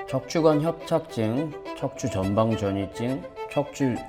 척추관 협착증, 척추 전방 전이증,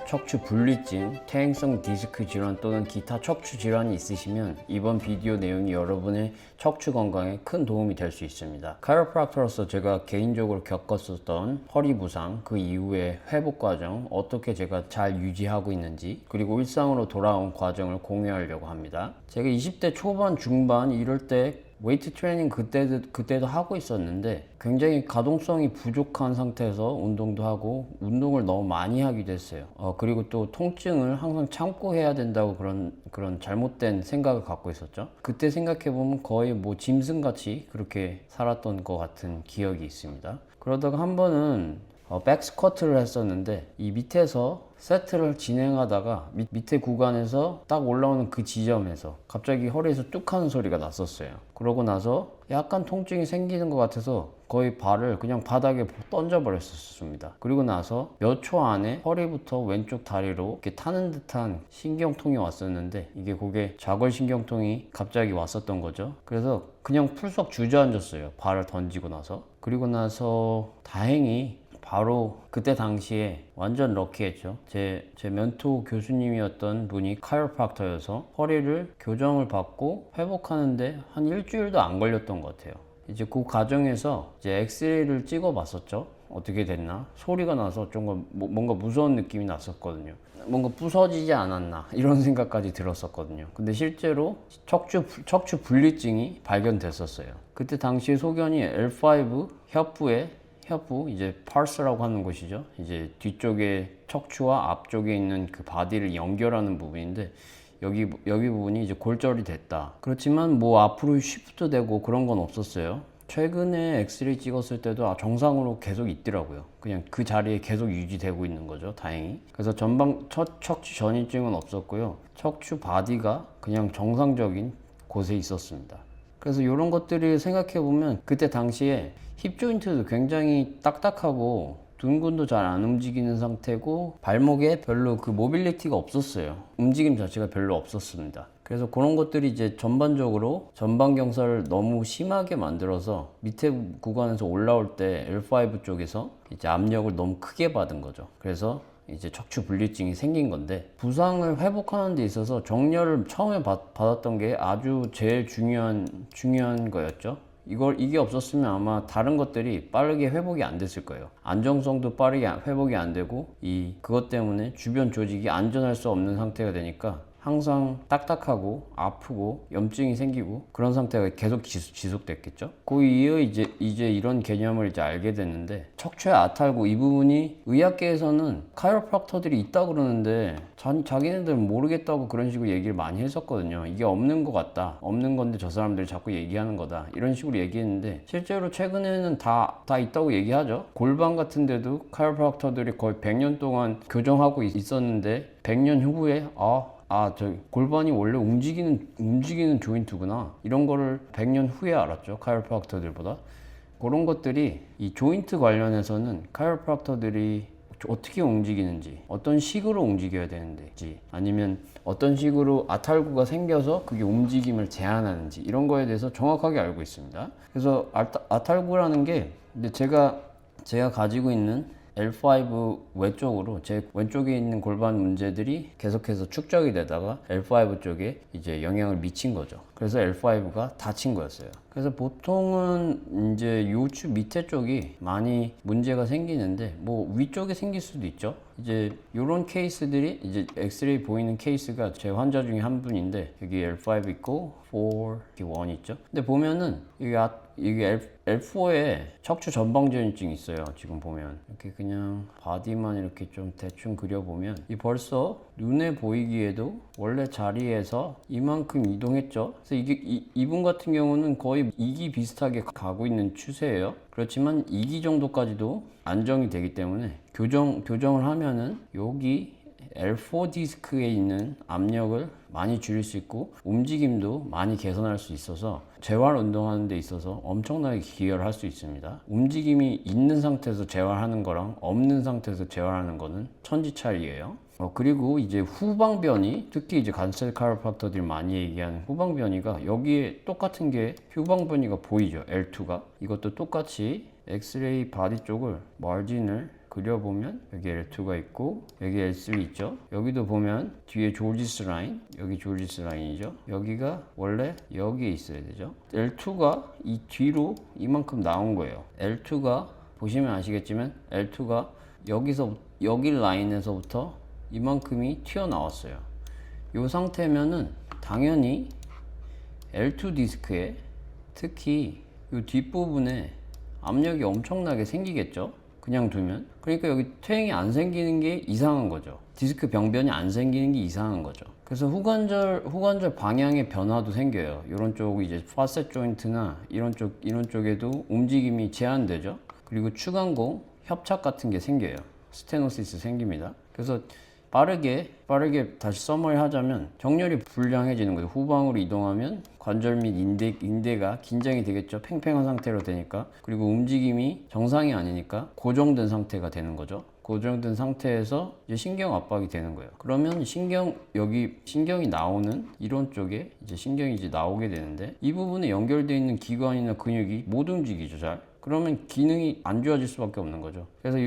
척추 분리증, 퇴행성 디스크 질환 또는 기타 척추 질환이 있으시면 이번 비디오 내용이 여러분의 척추 건강에 큰 도움이 될 수 있습니다. 카이로프락터로서 제가 개인적으로 겪었었던 허리 부상, 그 이후의 회복 과정, 어떻게 제가 잘 유지하고 있는지, 그리고 일상으로 돌아온 과정을 공유하려고 합니다. 제가 20대 초반, 중반 이럴 때 웨이트 트레이닝 그때도 하고 있었는데 굉장히 가동성이 부족한 상태에서 운동도 하고 운동을 너무 많이 하기도 했어요. 그리고 또 통증을 항상 참고 해야 된다고 그런 잘못된 생각을 갖고 있었죠. 그때 생각해보면 거의 뭐 짐승같이 그렇게 살았던 것 같은 기억이 있습니다. 그러다가 한 번은 백스쿼트를 했었는데 이 밑에서 세트를 진행하다가 밑에 구간에서 딱 올라오는 그 지점에서 갑자기 허리에서 뚝 하는 소리가 났었어요. 그러고 나서 약간 통증이 생기는 것 같아서 거의 발을 그냥 바닥에 던져 버렸었습니다. 그리고 나서 몇 초 안에 허리부터 왼쪽 다리로 이렇게 타는 듯한 신경통이 왔었는데 이게 그게 좌골신경통이 갑자기 왔었던 거죠. 그래서 그냥 풀썩 주저앉았어요. 발을 던지고 나서. 그리고 나서 다행히 바로 그때 당시에 완전 럭키했죠. 제 멘토 교수님이었던 분이 카이로프락터여서 허리를 교정을 받고 회복하는데 한 일주일도 안 걸렸던 것 같아요. 이제 그 과정에서 이제 엑스레이를 찍어 봤었죠. 어떻게 됐나? 소리가 나서 좀 뭔가 무서운 느낌이 났었거든요. 뭔가 부서지지 않았나 이런 생각까지 들었었거든요. 근데 실제로 척추 분리증이 발견됐었어요. 그때 당시에 소견이 L5 협부 이제 parse라고 하는 곳이죠. 이제 뒤쪽에 척추와 앞쪽에 있는 그 바디를 연결하는 부분인데 여기 부분이 이제 골절이 됐다. 그렇지만 뭐 앞으로 쉬프트 되고 그런 건 없었어요. 최근에 엑스레이 찍었을 때도 정상으로 계속 있더라고요. 그냥 그 자리에 계속 유지되고 있는 거죠, 다행히. 그래서 척추 전이증은 없었고요. 척추 바디가 그냥 정상적인 곳에 있었습니다. 그래서 이런 것들을 생각해보면 그때 당시에 힙 조인트도 굉장히 딱딱하고 둔근도 잘 안 움직이는 상태고 발목에 별로 그 모빌리티가 없었어요. 움직임 자체가 별로 없었습니다. 그래서 그런 것들이 이제 전반적으로 전방 경사를 너무 심하게 만들어서 밑에 구간에서 올라올 때 L5 쪽에서 이제 압력을 너무 크게 받은 거죠. 그래서 이제 척추 분리증이 생긴 건데 부상을 회복하는 데 있어서 정렬을 처음에 받았던 게 아주 제일 중요한 거였죠. 이게 없었으면 아마 다른 것들이 빠르게 회복이 안 됐을 거예요. 안정성도 빠르게 회복이 안 되고 그것 때문에 주변 조직이 안전할 수 없는 상태가 되니까 항상 딱딱하고 아프고 염증이 생기고 그런 상태가 계속 지속됐겠죠. 그 이후에 이제 이런 개념을 이제 알게 됐는데 척추의 아탈구 이 부분이 의학계에서는 카이로프락터들이 있다고 그러는데 자기네들은 모르겠다고 그런 식으로 얘기를 많이 했었거든요. 이게 없는 것 같다. 없는 건데 저 사람들이 자꾸 얘기하는 거다. 이런 식으로 얘기했는데 실제로 최근에는 다 있다고 얘기하죠. 골반 같은 데도 카이로프락터들이 거의 100년 동안 교정하고 있었는데 100년 후에 저 골반이 원래 움직이는 조인트구나. 이런 거를 100년 후에 알았죠. 카이로프락터들보다. 그런 것들이 이 조인트 관련해서는 카이로프락터들이 어떻게 움직이는지, 어떤 식으로 움직여야 되는지, 아니면 어떤 식으로 아탈구가 생겨서 그게 움직임을 제한하는지 이런 거에 대해서 정확하게 알고 있습니다. 그래서 아탈구라는 게 근데 제가 가지고 있는 L5 외쪽으로 제 왼쪽에 있는 골반 문제들이 계속해서 축적이 되다가 L5 쪽에 이제 영향을 미친 거죠. 그래서 L5가 다친 거였어요. 그래서 보통은 이제 요추 밑에 쪽이 많이 문제가 생기는데 뭐 위쪽에 생길 수도 있죠. 이제 요런 케이스들이 이제 엑스레이 보이는 케이스가 제 환자 중에 한 분인데 여기 L5 있고 4, 1 있죠. 근데 보면은 이게 L4에 척추 전방전이증이 있어요. 지금 보면 이렇게 그냥 바디만 이렇게 좀 대충 그려보면 벌써 눈에 보이기에도 원래 자리에서 이만큼 이동했죠. 그래서 이분 같은 경우는 거의 2기 비슷하게 가고 있는 추세예요. 그렇지만 2기 정도까지도 안정이 되기 때문에 교정을 하면은 여기 L4 디스크에 있는 압력을 많이 줄일 수 있고 움직임도 많이 개선할 수 있어서 재활 운동하는 데 있어서 엄청나게 기여를 할 수 있습니다. 움직임이 있는 상태에서 재활하는 거랑 없는 상태에서 재활하는 거는 천지 차이예요. 그리고 이제 후방변이, 특히 이제 간세 카이로프락터들이 많이 얘기하는 후방변이가 여기에 똑같은 게 후방변이가 보이죠. L2가. 이것도 똑같이 엑스레이 바디 쪽을 마진을 그려보면 여기 L2가 있고 여기 L3 있죠. 여기도 보면 뒤에 조지스 라인, 여기 조지스 라인이죠. 여기가 원래 여기에 있어야 되죠. L2가 이 뒤로 이만큼 나온 거예요. L2가 보시면 아시겠지만 L2가 여기 라인에서부터 이만큼이 튀어나왔어요. 이 상태면은 당연히 L2 디스크에 특히 이 뒷부분에 압력이 엄청나게 생기겠죠. 그냥 두면. 그러니까 여기 퇴행이 안 생기는 게 이상한 거죠. 디스크 병변이 안 생기는 게 이상한 거죠. 그래서 후관절 방향의 변화도 생겨요. 이런 쪽 이제 파셋 조인트나 이런 쪽에도 움직임이 제한되죠. 그리고 추간공 협착 같은 게 생겨요. 스테노시스 생깁니다. 그래서 빠르게 다시 서머리 하자면 정렬이 불량해지는 거죠. 후방으로 이동하면 관절 및 인대가 긴장이 되겠죠. 팽팽한 상태로 되니까. 그리고 움직임이 정상이 아니니까 고정된 상태가 되는 거죠. 고정된 상태에서 이제 신경 압박이 되는 거예요. 그러면 신경이 나오는 이런 쪽에 이제 신경이 이제 나오게 되는데 이 부분에 연결되어 있는 기관이나 근육이 못 움직이죠, 잘. 그러면 기능이 안 좋아질 수밖에 없는 거죠. 그래서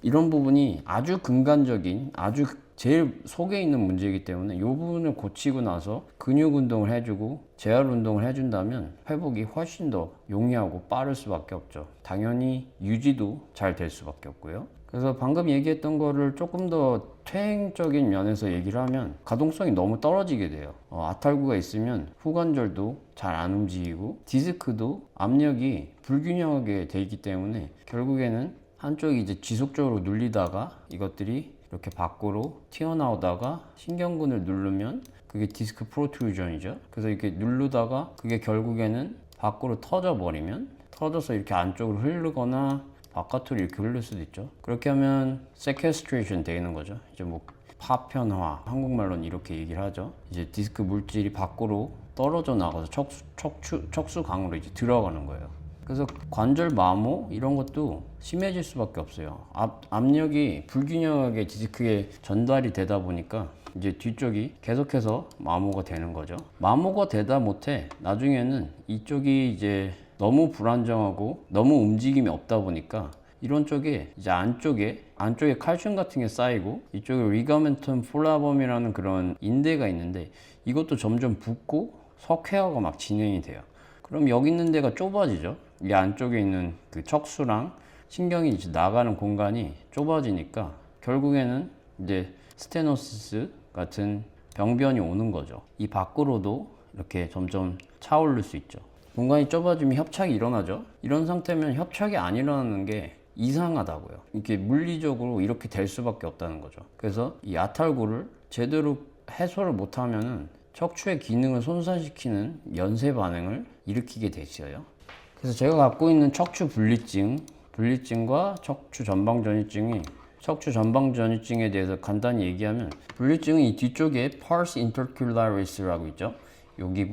이런 부분이 아주 근간적인, 아주 제일 속에 있는 문제이기 때문에 이 부분을 고치고 나서 근육 운동을 해주고 재활 운동을 해준다면 회복이 훨씬 더 용이하고 빠를 수밖에 없죠. 당연히 유지도 잘 될 수밖에 없고요. 그래서 방금 얘기했던 거를 조금 더 퇴행적인 면에서 얘기를 하면 가동성이 너무 떨어지게 돼요. 아탈구가 있으면 후관절도 잘 안 움직이고 디스크도 압력이 불균형하게 돼 있기 때문에 결국에는 한쪽이 이제 지속적으로 눌리다가 이것들이 이렇게 밖으로 튀어나오다가 신경근을 누르면 그게 디스크 프로트루전이죠. 그래서 이렇게 누르다가 그게 결국에는 밖으로 터져서 이렇게 안쪽으로 흐르거나 바깥으로 이렇게 흘릴 수도 있죠. 그렇게 하면 sequestration 되는 거죠. 이제 뭐 파편화, 한국말로는 이렇게 얘기를 하죠. 이제 디스크 물질이 밖으로 떨어져 나가서 척수강으로 이제 들어가는 거예요. 그래서 관절 마모 이런 것도 심해질 수밖에 없어요. 압력이 불균형하게 디스크에 전달이 되다 보니까 이제 뒤쪽이 계속해서 마모가 되는 거죠. 마모가 되다 못해 나중에는 이쪽이 이제 너무 불안정하고 너무 움직임이 없다 보니까 이런 쪽에 이제 안쪽에 칼슘 같은 게 쌓이고 이쪽에 리가멘텀 플라범이라는 그런 인대가 있는데 이것도 점점 붓고 석회화가 막 진행이 돼요. 그럼 여기 있는 데가 좁아지죠. 이 안쪽에 있는 그 척수랑 신경이 이제 나가는 공간이 좁아지니까 결국에는 이제 스테노시스 같은 병변이 오는 거죠. 이 밖으로도 이렇게 점점 차오를 수 있죠. 공간이 좁아지면 협착이 일어나죠. 이런 상태면 협착이 안 일어나는 게 이상하다고요. 이렇게 물리적으로 이렇게 될 수밖에 없다는 거죠. 그래서 이 아탈구를 제대로 해소를 못하면은 척추의 기능을 손상시키는 연쇄 반응을 일으키게 되어요. 그래서 제가 갖고 있는 척추 분리증과 척추 전방전이증에 대해서 간단히 얘기하면 분리증은 이 뒤쪽에 pars interocularis라고 있죠. 여기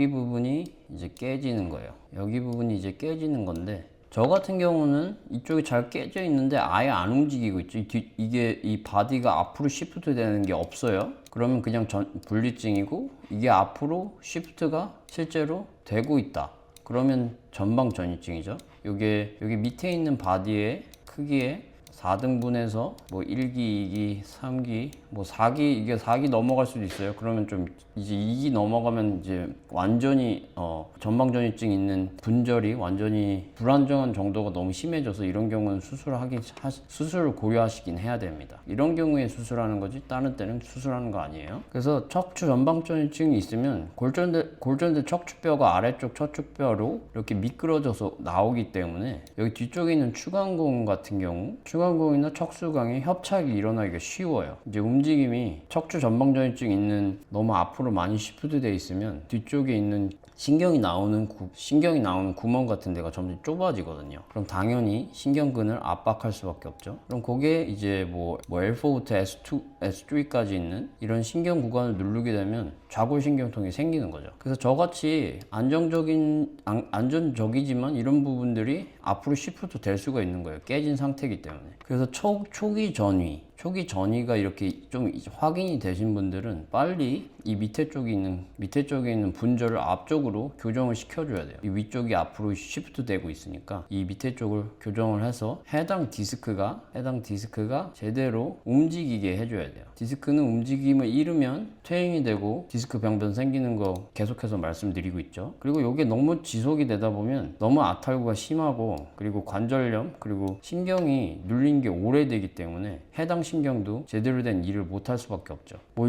부분이 이제 깨지는 거예요. 여기 부분이 이제 깨지는 건데 저 같은 경우는 이쪽이 잘 깨져 있는데 아예 안 움직이고 있죠. 이게 이 바디가 앞으로 시프트 되는 게 없어요. 그러면 그냥 분리증이고 이게 앞으로 시프트가 실제로 되고 있다. 그러면 전방전이증이죠. 여기 밑에 있는 바디의 크기에 4등분해서 뭐 1기, 2기, 3기, 뭐 4기, 이게 4기 넘어갈 수도 있어요. 그러면 좀 이제 2기 넘어가면 이제 완전히 전방전이증 있는 분절이 완전히 불안정한 정도가 너무 심해져서 이런 경우는 수술을 고려하시긴 해야 됩니다. 이런 경우에 수술하는 거지 다른 때는 수술하는 거 아니에요. 그래서 척추 전방전이증이 있으면 골전대 척추뼈가 아래쪽 척추뼈로 이렇게 미끄러져서 나오기 때문에 여기 뒤쪽에 있는 추간공 같은 경우 추간공이나 척수강에 협착이 일어나기가 쉬워요. 이제 움직임이 척추 전방전이증 있는 너무 앞으로 많이 시프트 되어 있으면 뒤쪽에 있는 신경이 나오는 구멍 같은 데가 점점 좁아지거든요. 그럼 당연히 신경근을 압박할 수밖에 없죠. 그럼 그게 이제 뭐 L4부터 S3까지 있는 이런 신경 구간을 누르게 되면 좌골신경통이 생기는 거죠. 그래서 저같이 안정적이지만 이런 부분들이 앞으로 시프트 될 수가 있는 거예요. 깨진 상태이기 때문에. 그래서 초기 전이가 이렇게 좀 확인이 되신 분들은 빨리 이 밑에 쪽에 있는 분절을 앞쪽으로 교정을 시켜줘야 돼요. 이 위쪽이 앞으로 시프트 되고 있으니까 이 밑에 쪽을 교정을 해서 해당 디스크가 제대로 움직이게 해줘야 돼요. 디스크는 움직임을 잃으면 퇴행이 되고 디스크 병변 생기는 거 계속해서 말씀드리고 있죠. 그리고 이게 너무 지속이 되다 보면 너무 아탈구가 심하고 그리고 관절염 그리고 신경이 눌린 게 오래되기 때문에 해당 신경도 제대로 된 일을 못할 수밖에 없죠. 뭐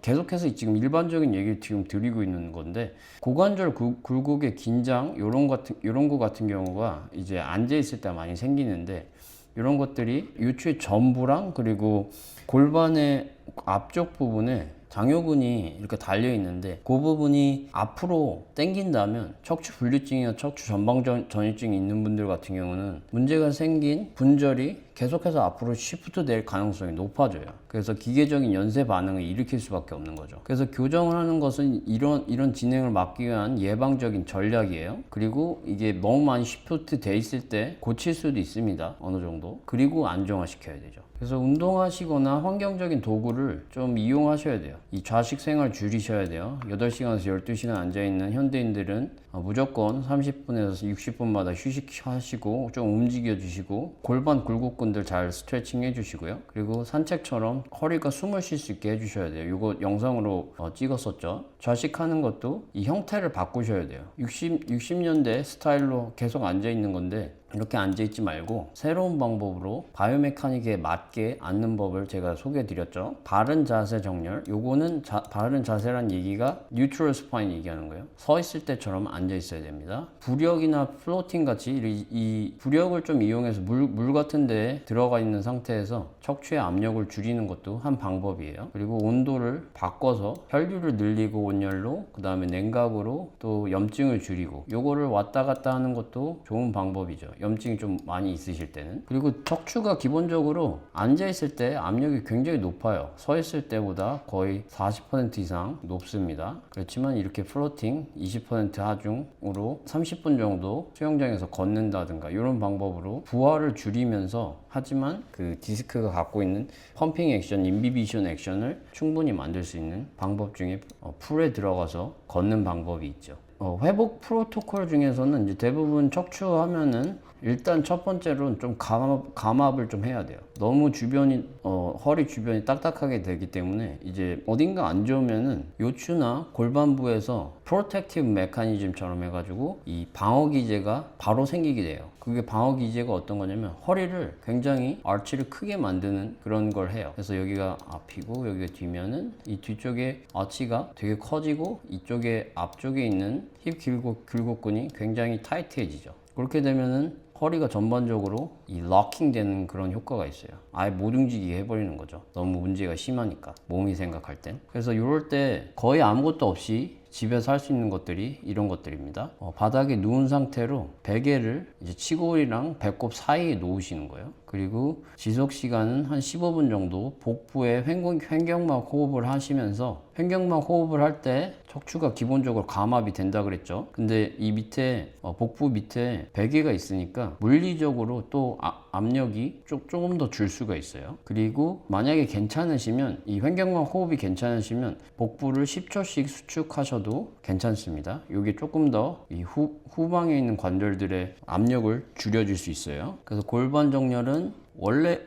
계속해서 지금 일반적인 얘기를 지금 드리고 있는 건데 고관절 굴곡의 긴장 이런 거 같은 경우가 이제 앉아 있을 때 많이 생기는데 이런 것들이 요추의 전부랑 그리고 골반의 앞쪽 부분에 장요근이 이렇게 달려 있는데 그 부분이 앞으로 당긴다면 척추 분리증이나 척추 전방 전이증이 있는 분들 같은 경우는 문제가 생긴 분절이 계속해서 앞으로 시프트 될 가능성이 높아져요. 그래서 기계적인 연쇄 반응을 일으킬 수밖에 없는 거죠. 그래서 교정을 하는 것은 이런 진행을 막기 위한 예방적인 전략이에요. 그리고 이게 너무 많이 시프트 돼 있을 때 고칠 수도 있습니다. 어느 정도. 그리고 안정화시켜야 되죠. 그래서 운동하시거나 환경적인 도구를 좀 이용하셔야 돼요. 이 좌식 생활 줄이셔야 돼요. 8시간에서 12시간 앉아있는 현대인들은 무조건 30분에서 60분마다 휴식하시고 좀 움직여 주시고 골반 굴곡근들 잘 스트레칭 해주시고요. 그리고 산책처럼 허리가 숨을 쉴 수 있게 해주셔야 돼요. 이거 영상으로 찍었었죠. 좌식하는 것도 이 형태를 바꾸셔야 돼요. 60년대 스타일로 계속 앉아있는 건데 이렇게 앉아있지 말고 새로운 방법으로 바이오메카닉에 맞게 앉는 법을 제가 소개해 드렸죠. 바른 자세 정렬. 요거는 바른 자세란 얘기가 뉴트럴 스파인 얘기하는 거예요. 서 있을 때처럼 앉아 있어야 됩니다. 부력이나 플로팅 같이 이 부력을 좀 이용해서 물 같은 데에 들어가 있는 상태에서 척추의 압력을 줄이는 것도 한 방법이에요. 그리고 온도를 바꿔서 혈류를 늘리고 온열로 그 다음에 냉각으로 또 염증을 줄이고 요거를 왔다 갔다 하는 것도 좋은 방법이죠. 염증이 좀 많이 있으실 때는. 그리고 척추가 기본적으로 앉아 있을 때 압력이 굉장히 높아요. 서 있을 때보다 거의 40% 이상 높습니다. 그렇지만 이렇게 플로팅 20% 하중으로 30분 정도 수영장에서 걷는다든가 이런 방법으로 부하를 줄이면서 하지만 그 디스크가 갖고 있는 펌핑 액션, 인비비션 액션을 충분히 만들 수 있는 방법 중에 풀에 들어가서 걷는 방법이 있죠. 회복 프로토콜 중에서는 이제 대부분 척추하면은 일단 첫 번째로는 좀 감압을 좀 해야 돼요. 너무 주변이 허리 주변이 딱딱하게 되기 때문에 이제 어딘가 안 좋으면은 요추나 골반부에서 프로텍티브 메커니즘처럼 해가지고 이 방어 기제가 바로 생기게 돼요. 그게 방어 기제가 어떤 거냐면 허리를 굉장히 아치를 크게 만드는 그런 걸 해요. 그래서 여기가 앞이고 여기가 뒤면은 이 뒤쪽에 아치가 되게 커지고 이쪽에 앞쪽에 있는 힙 굴곡근이 굉장히 타이트해지죠. 그렇게 되면은 허리가 전반적으로 이 럭킹 되는 그런 효과가 있어요. 아예 못 움직이게 해버리는 거죠. 너무 문제가 심하니까 몸이 생각할 땐. 그래서 이럴 때 거의 아무것도 없이 집에서 할 수 있는 것들이 이런 것들입니다. 바닥에 누운 상태로 베개를 이제 치골이랑 배꼽 사이에 놓으시는 거예요. 그리고 지속 시간은 한 15분 정도 복부에 횡격막 호흡을 하시면서 횡격막 호흡을 할 때 척추가 기본적으로 감압이 된다 그랬죠. 근데 이 밑에 복부 밑에 베개가 있으니까 물리적으로 또 압력이 조금 더 줄 수가 있어요. 그리고 만약에 괜찮으시면 이 횡격막 호흡이 괜찮으시면 복부를 10초씩 수축하셔도 괜찮습니다. 이게 조금 더 이 후방에 있는 관절들의 압력을 줄여줄 수 있어요. 그래서 골반 정렬은 원래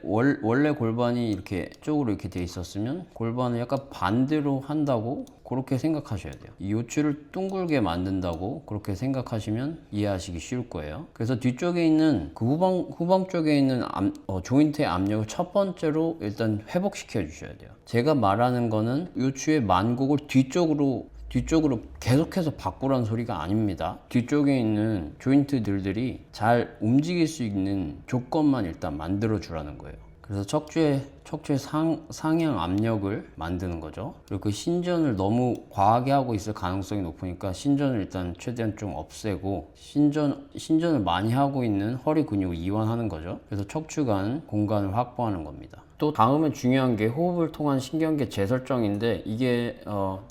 골반이 이렇게 쪽으로 이렇게 돼 있었으면 골반을 약간 반대로 한다고 그렇게 생각하셔야 돼요. 이 요추를 둥글게 만든다고 그렇게 생각하시면 이해하시기 쉬울 거예요. 그래서 뒤쪽에 있는 그 후방 쪽에 있는 조인트의 압력을 첫 번째로 일단 회복시켜 주셔야 돼요. 제가 말하는 거는 요추의 만곡을 뒤쪽으로 계속해서 바꾸라는 소리가 아닙니다. 뒤쪽에 있는 조인트들이 잘 움직일 수 있는 조건만 일단 만들어 주라는 거예요. 그래서 척추의 상향 압력을 만드는 거죠. 그리고 그 신전을 너무 과하게 하고 있을 가능성이 높으니까 신전을 일단 최대한 좀 없애고 신전을 많이 하고 있는 허리 근육을 이완하는 거죠. 그래서 척추 간 공간을 확보하는 겁니다. 또 다음에 중요한 게 호흡을 통한 신경계 재설정인데 이게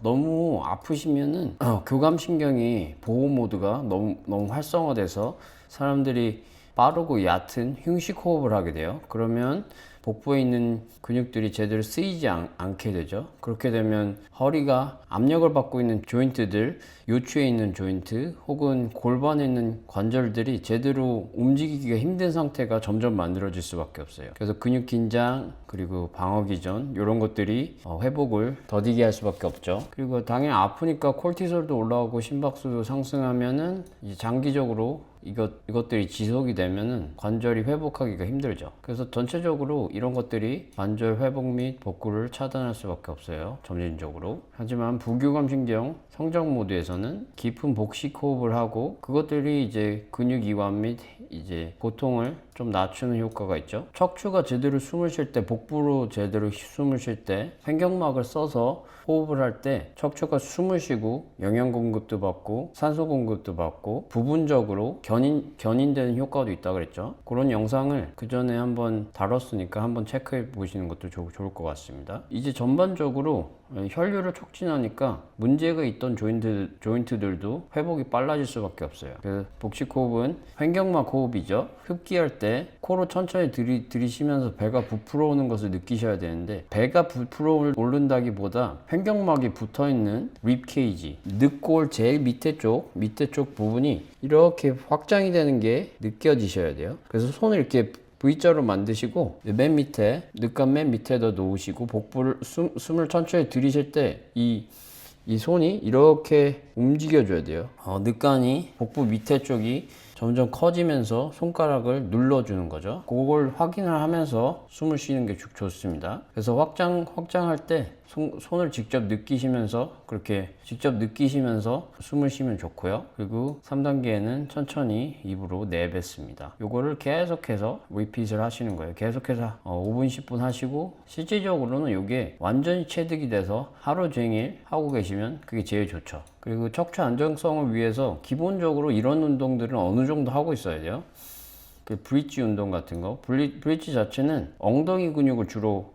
너무 아프시면은 교감신경이 보호 모드가 너무 활성화돼서 사람들이 빠르고 얕은 흉식 호흡을 하게 돼요. 그러면 복부에 있는 근육들이 제대로 쓰이지 않게 되죠. 그렇게 되면 허리가 압력을 받고 있는 조인트들, 요추에 있는 조인트 혹은 골반에 있는 관절들이 제대로 움직이기가 힘든 상태가 점점 만들어질 수밖에 없어요. 그래서 근육 긴장 그리고 방어 기전 이런 것들이 회복을 더디게 할 수밖에 없죠. 그리고 당연히 아프니까 콜티솔도 올라오고 심박수도 상승하면은 이제 장기적으로 이것들이 지속이 되면은 관절이 회복하기가 힘들죠. 그래서 전체적으로 이런 것들이 관절 회복 및 복구를 차단할 수밖에 없어요. 점진적으로. 하지만 부교감신경 성장 모드에서는 깊은 복식 호흡을 하고 그것들이 이제 근육 이완 및 이제 고통을 좀 낮추는 효과가 있죠. 척추가 제대로 숨을 쉴 때, 복부로 제대로 숨을 쉴 때 횡격막을 써서 호흡을 할 때 척추가 숨을 쉬고 영양 공급도 받고 산소 공급도 받고 부분적으로 견인되는 효과도 있다 그랬죠. 그런 영상을 그 전에 한번 다뤘으니까 한번 체크해 보시는 것도 좋을 것 같습니다. 이제 전반적으로 혈류를 촉진하니까 문제가 있던 조인트들도 회복이 빨라질 수밖에 없어요. 그래서 복식 호흡은 횡격막 호흡이죠. 흡기할 때 코로 천천히 들이쉬면서 배가 부풀어 오는 것을 느끼셔야 되는데 배가 부풀어 오른다기보다 횡격막이 붙어있는 립케이지, 늑골 제일 밑에 쪽 부분이 이렇게 확장이 되는 게 느껴지셔야 돼요. 그래서 손을 이렇게 V자로 만드시고 맨 밑에 늑간 맨 밑에다 놓으시고 복부를 숨을 천천히 들이쉴 때 이 손이 이렇게 움직여줘야 돼요. 늑간이 복부 밑에 쪽이 점점 커지면서 손가락을 눌러주는 거죠. 그걸 확인을 하면서 숨을 쉬는 게 좋습니다. 그래서 확장할 때 손을 직접 느끼시면서 그렇게 직접 느끼시면서 숨을 쉬면 좋고요. 그리고 3단계에는 천천히 입으로 내뱉습니다. 요거를 계속해서 리핏을 하시는 거예요. 계속해서 5분 10분 하시고 실질적으로는 요게 완전히 체득이 돼서 하루 종일 하고 계시면 그게 제일 좋죠. 그리고 척추 안정성을 위해서 기본적으로 이런 운동들은 어느 정도 하고 있어야 돼요. 그 브릿지 운동 같은 거. 브릿지 자체는 엉덩이 근육을 주로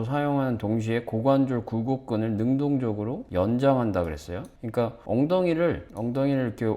사용하는 동시에 고관절 굴곡근을 능동적으로 연장한다 그랬어요. 그러니까 엉덩이를 이렇게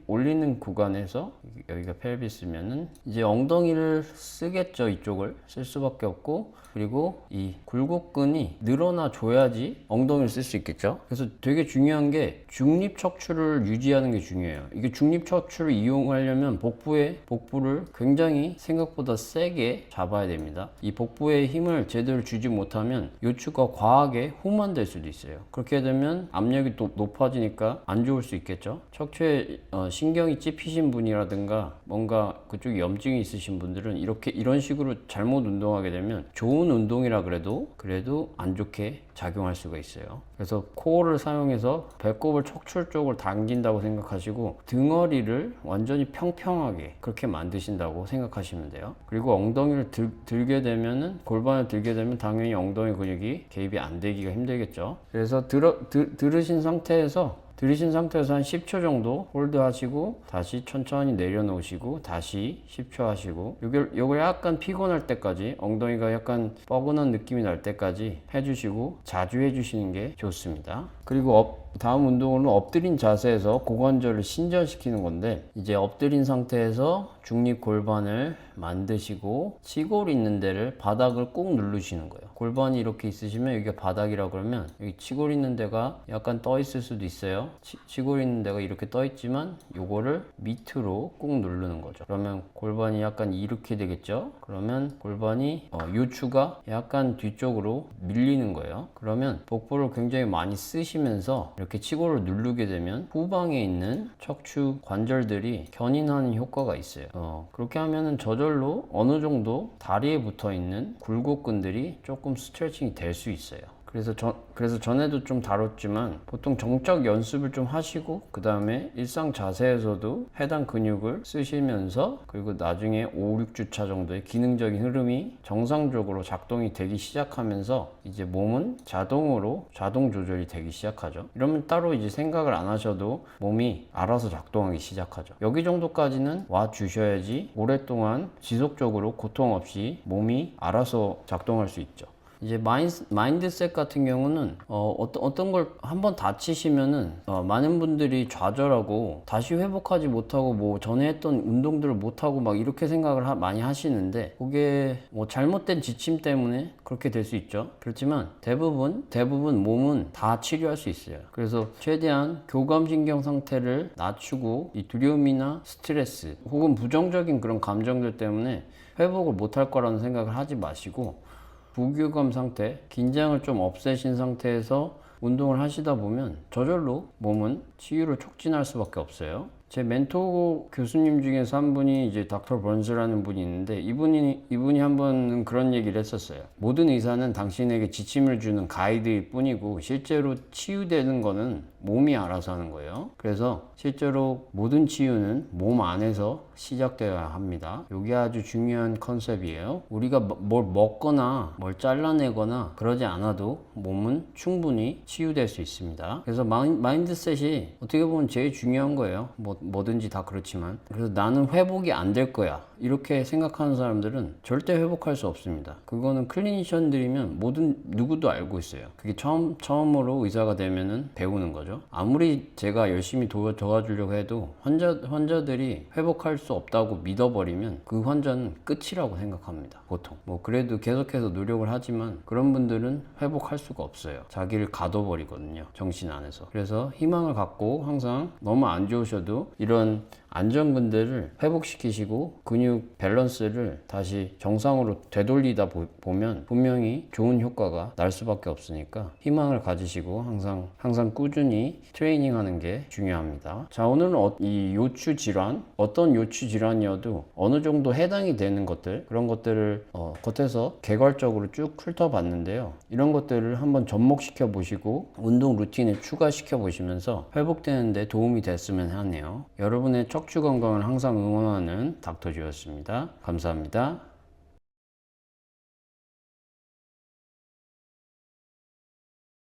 올리는 구간에서 여기가 펠비스면은 이제 ong덩이를 쓰겠죠. 이쪽을 쓸 수밖에 없고 그리고 이 굴곡근이 늘어나 줘야지 엉덩이를 쓸 수 있겠죠. 그래서 되게 중요한 게 중립 척추를 유지하는 게 중요해요. 이게 중립 척추를 이용하려면 복부를 굉장히 생각보다 세게 잡아야 됩니다. 이 복부에 힘을 제대로 주지 못하면 요추가 과하게 후만될 수도 있어요. 그렇게 되면 압력이 또 높아지니까 안 좋을 수 있겠죠. 척추에 신경이 찝히신 분이라든가 뭔가 그쪽에 염증이 있으신 분들은 이런 식으로 잘못 운동하게 되면 좋은 운동이라 그래도 안 좋게 작용할 수가 있어요. 그래서 코어를 사용해서 배꼽을 척추 쪽으로 당긴다고 생각하시고 등허리를 완전히 평평하게 그렇게 만드신다고 생각하시면 돼요. 그리고 엉덩이를 들게 되면은 골반을 들게 되면 당연히 엉덩이 근육이 개입이 안 되기가 힘들겠죠. 그래서 들으신 상태에서 한 10초 정도 홀드 하시고 다시 천천히 내려놓으시고 다시 10초 하시고 요걸 약간 피곤할 때까지 엉덩이가 약간 뻐근한 느낌이 날 때까지 해주시고 자주 해주시는 게 좋습니다. 그리고 다음 운동은 엎드린 자세에서 고관절을 신전시키는 건데 이제 엎드린 상태에서 중립 골반을 만드시고 치골 있는 데를 바닥을 꾹 누르시는 거예요. 골반이 이렇게 있으시면 여기가 바닥이라 그러면 여기 치골 있는 데가 약간 떠 있을 수도 있어요. 치골 있는 데가 이렇게 떠 있지만 요거를 밑으로 꾹 누르는 거죠. 그러면 골반이 약간 이렇게 되겠죠. 그러면 골반이 요추가 약간 뒤쪽으로 밀리는 거예요. 그러면 복부를 굉장히 많이 쓰시면서 이렇게 치골을 누르게 되면 후방에 있는 척추 관절들이 견인하는 효과가 있어요. 그렇게 하면은 저절로 어느 정도 다리에 붙어 있는 굴곡근들이 조금 스트레칭이 될 수 있어요. 그래서 전에도 좀 다뤘지만 보통 정적 연습을 좀 하시고 그 다음에 일상 자세에서도 해당 근육을 쓰시면서 그리고 나중에 5, 6주차 정도의 기능적인 흐름이 정상적으로 작동이 되기 시작하면서 이제 몸은 자동 조절이 되기 시작하죠. 이러면 따로 이제 생각을 안 하셔도 몸이 알아서 작동하기 시작하죠. 여기 정도까지는 와 주셔야지 오랫동안 지속적으로 고통 없이 몸이 알아서 작동할 수 있죠. 이제 마인드셋 같은 경우는 어떤 걸 한번 다치시면은 많은 분들이 좌절하고 다시 회복하지 못하고 뭐 전에 했던 운동들을 못하고 막 이렇게 생각을 많이 하시는데, 그게 뭐 잘못된 지침 때문에 그렇게 될 수 있죠. 그렇지만 대부분 몸은 다 치료할 수 있어요. 그래서 최대한 교감신경 상태를 낮추고 이 두려움이나 스트레스 혹은 부정적인 그런 감정들 때문에 회복을 못할 거라는 생각을 하지 마시고, 부교감 상태, 긴장을 좀 없애신 상태에서 운동을 하시다 보면 저절로 몸은 치유를 촉진할 수밖에 없어요. 제 멘토 교수님 중에서 한 분이 이제 닥터 번스라는 분이 있는데, 이분이 한 번은 그런 얘기를 했었어요. 모든 의사는 당신에게 지침을 주는 가이드일 뿐이고 실제로 치유되는 거는 몸이 알아서 하는 거예요. 그래서 실제로 모든 치유는 몸 안에서 시작되어야 합니다. 이게 아주 중요한 컨셉이에요. 우리가 뭘 먹거나 뭘 잘라내거나 그러지 않아도 몸은 충분히 치유될 수 있습니다. 그래서 마인드셋이 어떻게 보면 제일 중요한 거예요. 뭐든지 다 그렇지만. 그래서 나는 회복이 안 될 거야, 이렇게 생각하는 사람들은 절대 회복할 수 없습니다. 그거는 클리니션들이면 누구도 알고 있어요. 그게 처음으로 의사가 되면은 배우는 거죠. 아무리 제가 열심히 도와주려고 해도 환자들이 회복할 수 없다고 믿어버리면 그 환자는 끝이라고 생각합니다. 보통 뭐 그래도 계속해서 노력을 하지만 그런 분들은 회복할 수가 없어요. 자기를 가둬버리거든요, 정신 안에서. 그래서 희망을 갖고 항상 너무 안 좋으셔도 이런 안전근대를 회복시키시고 근육 밸런스를 다시 정상으로 되돌리다 보면 분명히 좋은 효과가 날 수밖에 없으니까 희망을 가지시고 항상 꾸준히 트레이닝하는 게 중요합니다. 자, 오늘은 이 요추 질환, 어떤 요추 질환이어도 어느 정도 해당이 되는 것들, 그런 것들을 겉에서 개괄적으로 쭉 훑어봤는데요. 이런 것들을 한번 접목시켜 보시고 운동 루틴에 추가시켜 보시면서 회복되는 데 도움이 됐으면 하네요. 여러분의 척추 건강을 항상 응원하는 닥터주였습니다. 감사합니다.